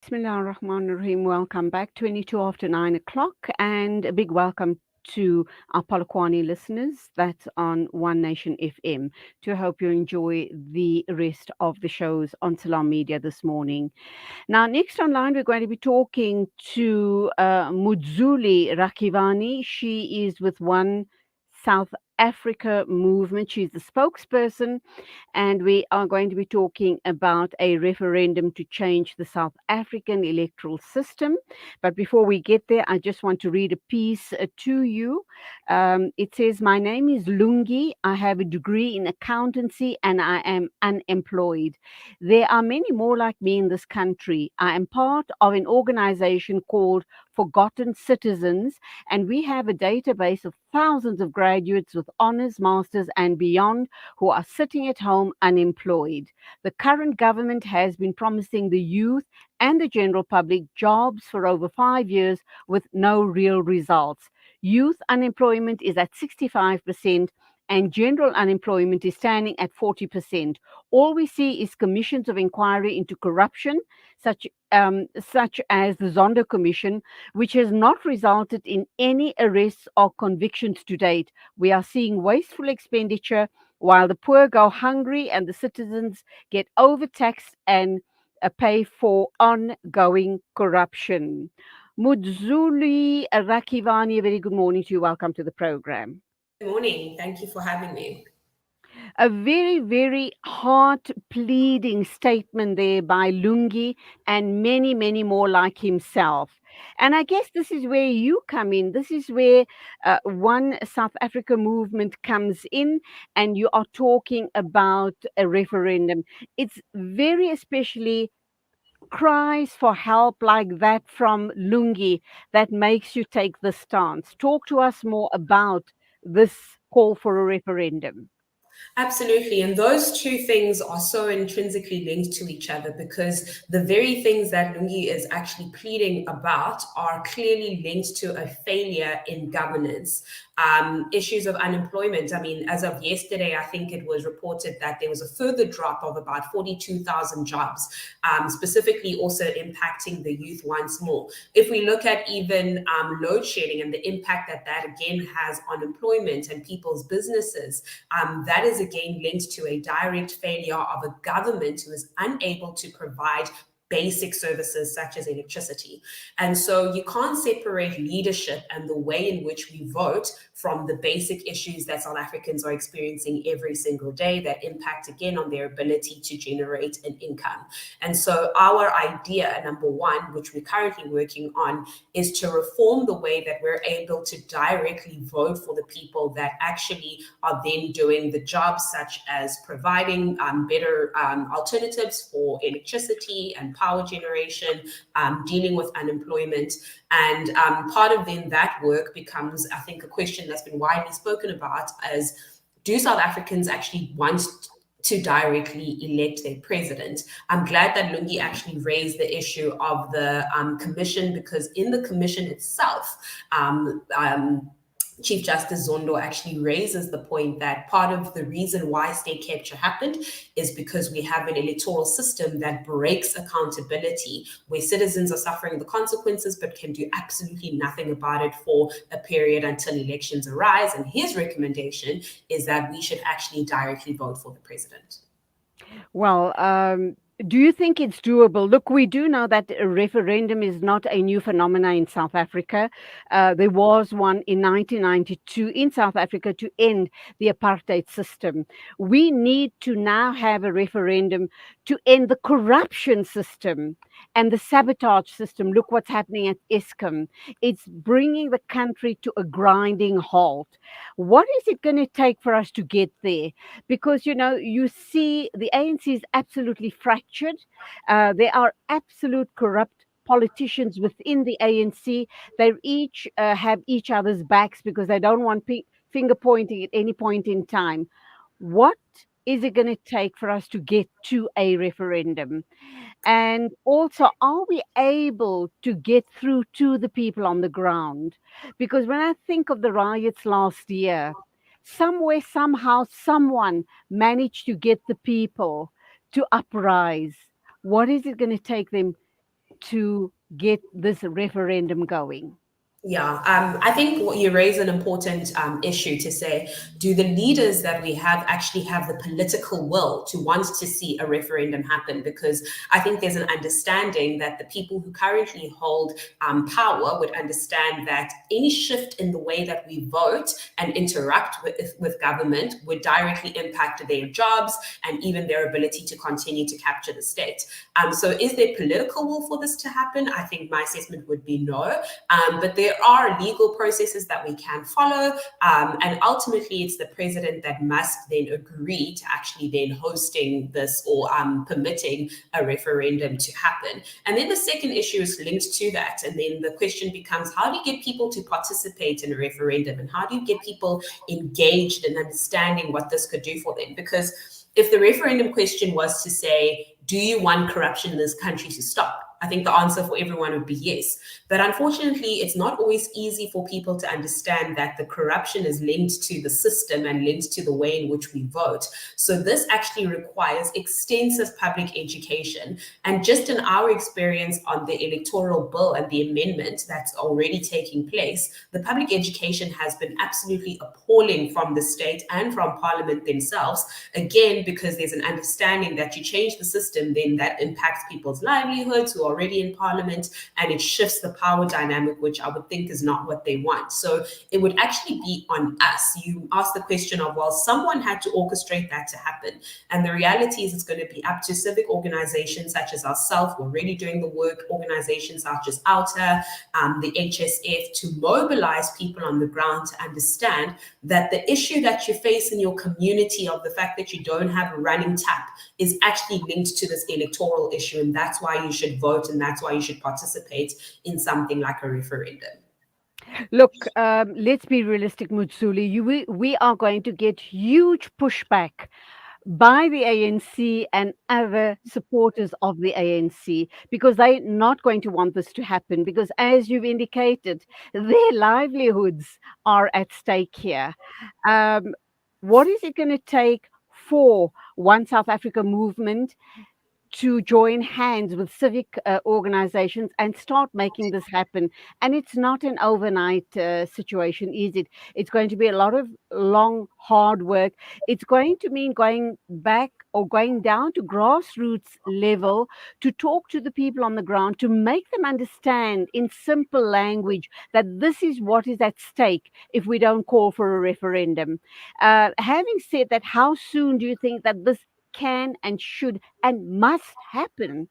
Bismillahirrahmanirrahim. Welcome back. 22 after 9 o'clock, and a big welcome to our Polokwane listeners. That's on One Nation FM. To hope you enjoy the rest of the shows on Salam Media this morning. Now, next online, we're going to be talking to Mudzuli Rakhivhane. She is with One South Africa Movement. She's the spokesperson, and we are going to be talking about a referendum to change the South African electoral system. But before we get there, I just want to read a piece to you. It says, "My name is Lungi. I have a degree in accountancy and I am unemployed. There are many more like me in this country. I am part of an organization called Forgotten Citizens, and we have a database of thousands of graduates with honors, masters, and beyond who are sitting at home unemployed. The current government has been promising the youth and the general public jobs for over 5 years with no real results. Youth unemployment is at 65%. And general unemployment is standing at 40%. All we see is commissions of inquiry into corruption, such as the Zondo Commission, which has not resulted in any arrests or convictions to date. We are seeing wasteful expenditure while the poor go hungry and the citizens get overtaxed and pay for ongoing corruption." Mudzuli Rakhivhane, a very good morning to you. Welcome to the program. Good morning. Thank you for having me. A very, very heart pleading statement there by Lungi and many, many more like himself. And I guess this is where you come in. This is where One South Africa Movement comes in, and you are talking about a referendum. It's very especially cries for help like that from Lungi that makes you take the stance. Talk to us more about this call for a referendum. Absolutely. And those two things are so intrinsically linked to each other because the very things that Lungi is actually pleading about are clearly linked to a failure in governance. Issues of unemployment. I mean, as of yesterday, I think it was reported that there was a further drop of about 42,000 jobs, specifically also impacting the youth once more. If we look at even load shedding and the impact that that again has on employment and people's businesses, that is again linked to a direct failure of a government who is unable to provide basic services such as electricity. And so you can't separate leadership and the way in which we vote from the basic issues that South Africans are experiencing every single day that impact again on their ability to generate an income. And so our idea, number one, which we're currently working on, is to reform the way that we're able to directly vote for the people that actually are then doing the jobs, such as providing better alternatives for electricity and power generation, dealing with unemployment. And part of then that work becomes, I think, a question that's been widely spoken about as, do South Africans actually want to directly elect their president? I'm glad that Lungi actually raised the issue of the commission, because in the commission itself, Chief Justice Zondo actually raises the point that part of the reason why state capture happened is because we have an electoral system that breaks accountability, where citizens are suffering the consequences but can do absolutely nothing about it for a period until elections arise. And his recommendation is that we should actually directly vote for the president. Well, do you think it's doable? Look, we do know that a referendum is not a new phenomenon in South Africa. There was one in 1992 in South Africa to end the apartheid system. We need to now have a referendum to end the corruption system and the sabotage system. Look what's happening at Eskom. It's bringing the country to a grinding halt. What is it going to take for us to get there? Because you see the ANC is absolutely fractured. There are absolute corrupt politicians within the ANC. They each have each other's backs because they don't want finger pointing at any point in time. What is it going to take for us to get to a referendum? And also, are we able to get through to the people on the ground? Because when I think of the riots last year, somewhere, somehow, someone managed to get the people to uprise. What is it going to take them to get this referendum going? Yeah, I think what you raise an important issue to say, do the leaders that we have actually have the political will to want to see a referendum happen? Because I think there's an understanding that the people who currently hold power would understand that any shift in the way that we vote and interact with government would directly impact their jobs and even their ability to continue to capture the state. So is there political will for this to happen? I think my assessment would be no. But there are legal processes that we can follow. And ultimately, it's the president that must then agree to actually then hosting this or permitting a referendum to happen. And then the second issue is linked to that. And then the question becomes, how do you get people to participate in a referendum? And how do you get people engaged in understanding what this could do for them? Because if the referendum question was to say, do you want corruption in this country to stop? I think the answer for everyone would be yes. But unfortunately, it's not always easy for people to understand that the corruption is linked to the system and linked to the way in which we vote. So this actually requires extensive public education. And just in our experience on the electoral bill and the amendment that's already taking place, the public education has been absolutely appalling from the state and from Parliament themselves. Again, because there's an understanding that you change the system, then that impacts people's livelihoods who are already in Parliament, and it shifts the power dynamic, which I would think is not what they want. So it would actually be on us. You asked the question of, well, someone had to orchestrate that to happen. And the reality is it's going to be up to civic organizations such as ourselves. We're already doing the work, organizations such as OUTA, the HSF, to mobilize people on the ground to understand that the issue that you face in your community of the fact that you don't have a running tap is actually linked to this electoral issue. And that's why you should vote, and that's why you should participate in something like a referendum. Look, let's be realistic, Mudzuli. We are going to get huge pushback by the ANC and other supporters of the ANC, because they're not going to want this to happen, because as you've indicated, their livelihoods are at stake here. Um, what is it going to take for One South Africa movement to join hands with civic organizations and start making this happen? And it's not an overnight situation, is it? It's going to be a lot of long, hard work. It's going to mean going back or going down to grassroots level to talk to the people on the ground, to make them understand in simple language that this is what is at stake if we don't call for a referendum. Having said that, how soon do you think that this can and should and must happen?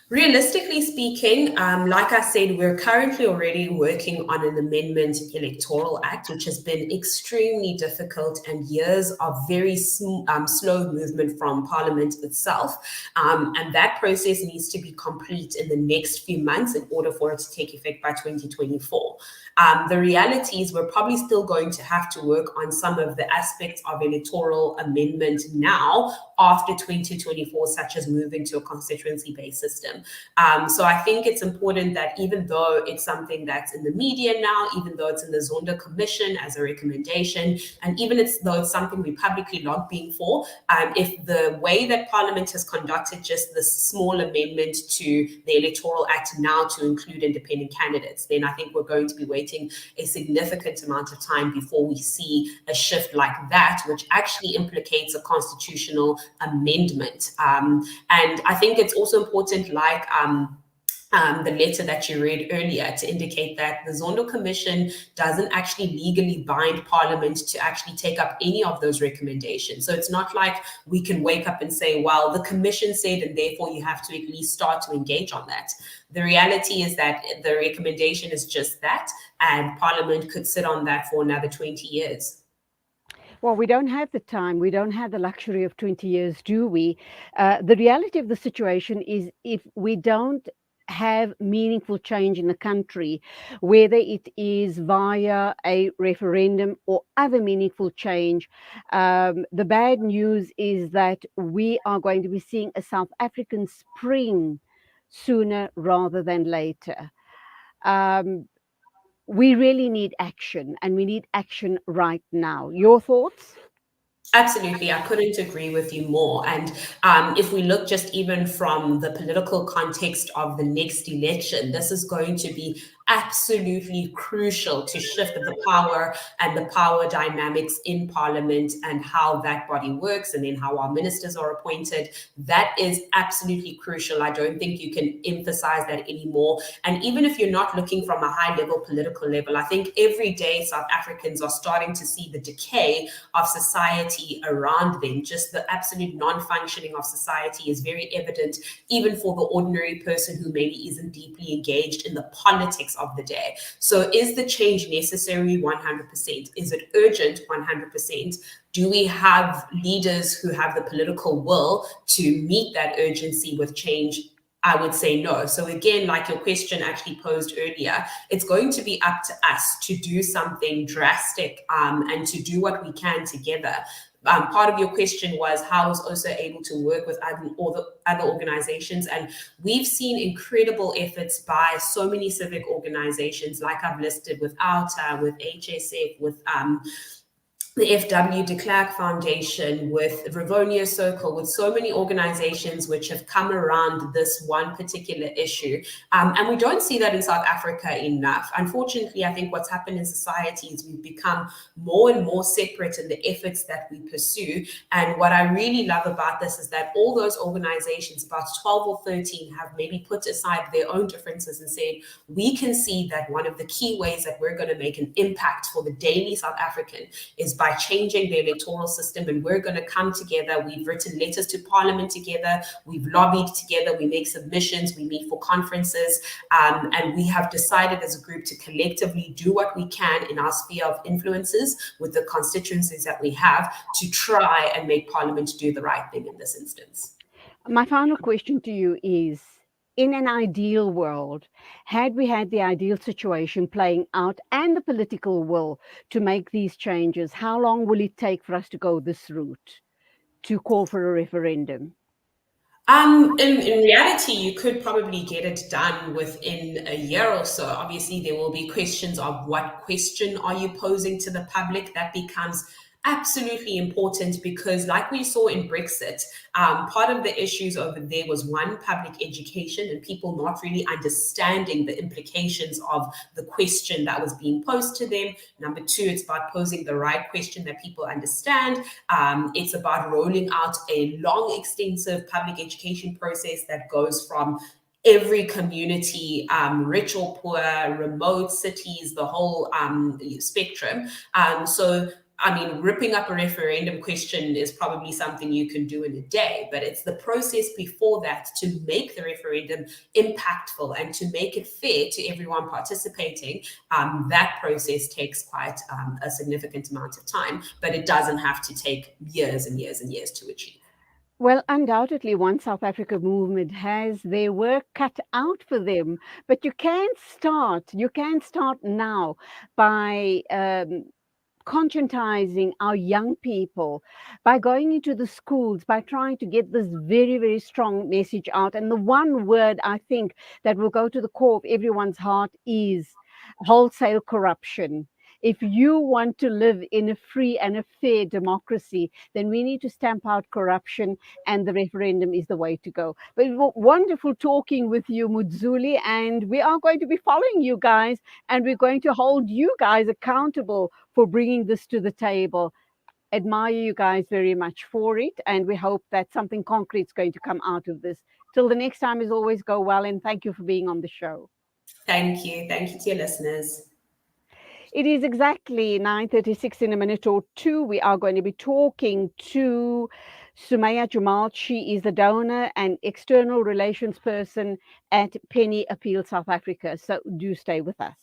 Realistically speaking, like I said, we're currently already working on an amendment electoral act, which has been extremely difficult and years of very slow movement from Parliament itself. And that process needs to be complete in the next few months in order for it to take effect by 2024. The reality is we're probably still going to have to work on some of the aspects of electoral amendment now after 2024, such as moving to a constituency-based system. So I think it's important that even though it's something that's in the media now, even though it's in the Zonda Commission as a recommendation, and even though it's something we're publicly lobbying for, if the way that Parliament has conducted just this small amendment to the Electoral Act now to include independent candidates, then I think we're going to be waiting a significant amount of time before we see a shift like that, which actually implicates a constitutional amendment. And I think it's also important, like the letter that you read earlier, to indicate that the Zondo Commission doesn't actually legally bind Parliament to actually take up any of those recommendations. So it's not like we can wake up and say, well, the Commission said, and therefore you have to at least start to engage on that. The reality is that the recommendation is just that, and Parliament could sit on that for another 20 years. Well, we don't have the time. We don't have the luxury of 20 years, do we? The reality of the situation is if we don't have meaningful change in the country, whether it is via a referendum or other meaningful change, the bad news is that we are going to be seeing a South African spring sooner rather than later. Um, we really need action, and we need action right now. Your thoughts? Absolutely, I couldn't agree with you more. And if we look just even from the political context of the next election, this is going to be absolutely crucial to shift the power and the power dynamics in Parliament and how that body works, and then how our ministers are appointed. That is absolutely crucial. I don't think you can emphasize that anymore. And even if you're not looking from a high level political level, I think every day South Africans are starting to see the decay of society around them. Just the absolute non-functioning of society is very evident, even for the ordinary person who maybe isn't deeply engaged in the politics of the day. So is the change necessary? 100%. Is it urgent? 100%. Do we have leaders who have the political will to meet that urgency with change? I would say no. So again, like your question actually posed earlier, it's going to be up to us to do something drastic, and to do what we can together. Part of your question was how is OSA able to work with other organizations, and we've seen incredible efforts by so many civic organizations, like I've listed, with OUTA, with HSF, with the FW de Klerk Foundation, with Rivonia Circle, with so many organizations which have come around this one particular issue. And we don't see that in South Africa enough. Unfortunately, I think what's happened in society is we've become more and more separate in the efforts that we pursue. And what I really love about this is that all those organizations, about 12 or 13, have maybe put aside their own differences and said, we can see that one of the key ways that we're going to make an impact for the daily South African is by changing the electoral system, and we're going to come together. We've written letters to Parliament together, we've lobbied together, we make submissions, we meet for conferences, and we have decided as a group to collectively do what we can in our sphere of influences with the constituencies that we have to try and make Parliament do the right thing in this instance. My final question to you is, in an ideal world, had we had the ideal situation playing out and the political will to make these changes, how long will it take for us to go this route to call for a referendum? In reality, you could probably get it done within a year or so. Obviously, there will be questions of what question are you posing to the public. That becomes absolutely important because, like we saw in Brexit, part of the issues over there was one, public education and people not really understanding the implications of the question that was being posed to them. Number two, it's about posing the right question that people understand. It's about rolling out a long, extensive public education process that goes from every community, rich or poor, remote cities, the whole spectrum. So I mean, ripping up a referendum question is probably something you can do in a day, but it's the process before that to make the referendum impactful and to make it fair to everyone participating. That process takes quite a significant amount of time, but it doesn't have to take years and years and years to achieve. Well, undoubtedly, One South Africa movement has their work cut out for them, but you can start now by conscientizing our young people, by going into the schools, by trying to get this very, very strong message out. And the one word I think that will go to the core of everyone's heart is wholesale corruption. If you want to live in a free and a fair democracy, then we need to stamp out corruption, and the referendum is the way to go. But it was wonderful talking with you, Mudzuli, and we are going to be following you guys, and we're going to hold you guys accountable for bringing this to the table. Admire you guys very much for it, and we hope that something concrete is going to come out of this. Till the next time, as always, go well, and thank you for being on the show. Thank you. Thank you to your listeners. It is exactly 9:36 in a minute or two. We are going to be talking to Sumaya Jamal. She is the donor and external relations person at Penny Appeal South Africa. So do stay with us.